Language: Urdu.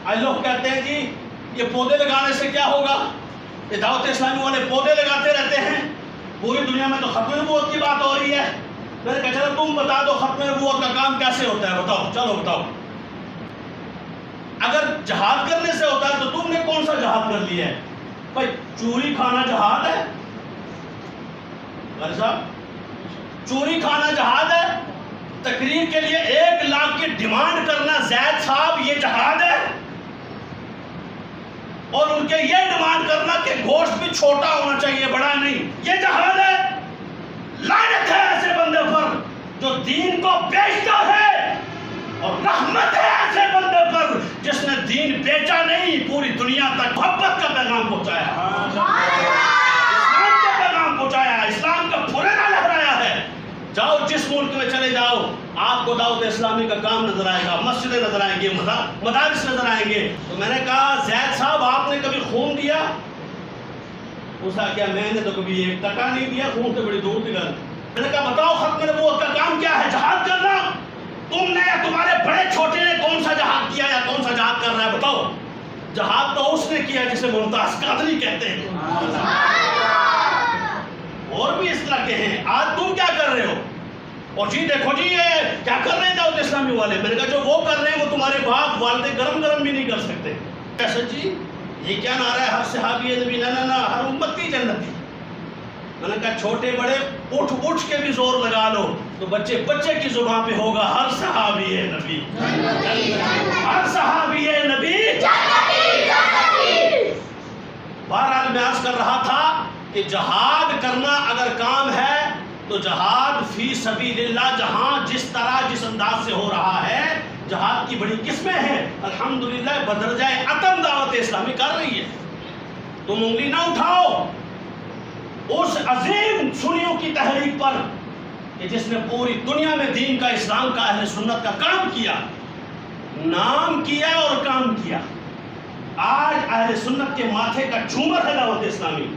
آج لوگ کہتے ہیں جی یہ پودے لگانے سے کیا ہوگا، یہ دعوت اسلامی والے پودے لگاتے رہتے ہیں، پوری دنیا میں تو ختم نبوت کی بات ہو رہی ہے۔ میں نے کہا چلو تم بتا دو ختم نبوت کا کام کیسے ہوتا ہے، بتاؤ، چلو بتاؤ۔ اگر جہاد کرنے سے ہوتا ہے تو تم نے کون سا جہاد کر لیا ہے؟ بھائی چوری کھانا جہاد ہے؟ غازی صاحب چوری کھانا جہاد ہے؟ تقریر کے لیے 1 لاکھ کی ڈیمانڈ کرنا زید صاحب یہ جہاد ہے؟ اور ان کے یہ ڈیمانڈ کرنا کہ گوشت بھی چھوٹا ہونا چاہیے بڑا نہیں، یہ جہاد ہے؟ لعنت ہے ایسے بندے پر جو دین کو بیچتا ہے، اور رحمت ہے ایسے بندے پر جس نے دین بیچا نہیں، پوری دنیا تک محبت کا پیغام پہنچایا، اسلام کا پیغام پہنچایا، اسلام کا پھریلا لہرایا ہے۔ جاؤ جس ملک میں چلے جاؤ، آپ کو دعوت اسلامی کا کام نظر آئے گا، مسجدیں نظر آئیں گے، مدارس نظر آئیں گے۔ تو میں نے کہا زید صاحب آپ نے کبھی خون دیا؟ اس نے کہا میں نے تو کبھی 1 ٹکا نہیں دیا، خون سے بڑی دور کی گل۔ میں نے کہا بتاؤ ختم نبوت کا کام کیا ہے؟ جہاد کرنا؟ تم نے یا تمہارے بڑے چھوٹے نے کون سا جہاد کیا یا کون سا جہاد کر رہا ہے؟ بتاؤ۔ جہاد تو اس نے کیا جسے ممتاز قادری کہتے ہیں، اور بھی اس طرح کے ہیں۔ آج تم کیا کر رہے ہو؟ اور جی دیکھو جی یہ کیا کر رہے ہیں دعوت اسلامی والے۔ میں نے کہا جو وہ کر رہے ہیں وہ تمہارے باپ والد گرم بھی نہیں کر سکتے۔ کیسے جی یہ کیا نعرہ ہے ہر صحابی نبی؟ نہ ہر امتی جنتی۔ میں نے کہا چھوٹے بڑے اٹھ کے بھی زور لگا لو تو بچے کی زبان پہ ہوگا ہر صحابی نبی، ہر صحابی نبی۔ بہرحال میں عرض کر رہا تھا کہ جہاد کرنا اگر کام ہے تو جہاد فی سبیل اللہ جہاں جس طرح جس انداز سے ہو رہا ہے، جہاد کی بڑی قسمیں ہیں۔ الحمدللہ بدرجہ اتم دعوت اسلامی کر رہی ہے۔ تم انگلی نہ اٹھاؤ اس عظیم سنیوں کی تحریک پر کہ جس نے پوری دنیا میں دین کا، اسلام کا، اہل سنت کا کام کیا، نام کیا اور کام کیا۔ آج اہل سنت کے ماتھے کا جھومر ہے دعوت اسلامی۔